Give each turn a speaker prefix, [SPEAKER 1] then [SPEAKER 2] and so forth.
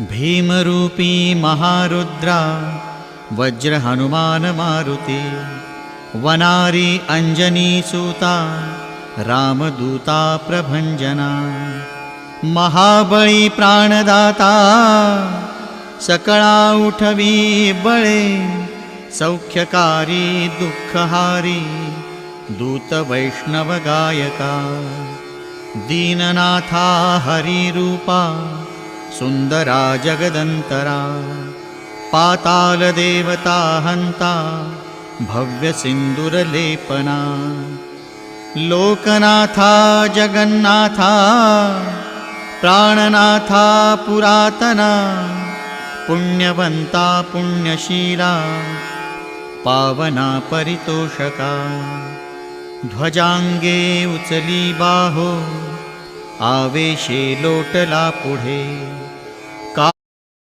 [SPEAKER 1] भीमरूपी महारुद्रा वज्र हनुमान मारुती, वनारी अंजनी सूता रामदूता प्रभंजना, महाबळी प्राणदाता सकळा उठवी बळे, सौख्यकारी दुःखहारी दूत वैष्णव गायका, दीननाथा हरिरूपा सुंदरा जगदंतरा, पाताल देवता हंता भव्य सिंदूरलेपना, लोकनाथा जगन्नाथा प्राणनाथा पुरातना, पुण्यवंता पुण्यशीला पावना परितोषका, ध्वजांगे उचली बाहो आवेशे लोटला पुढे,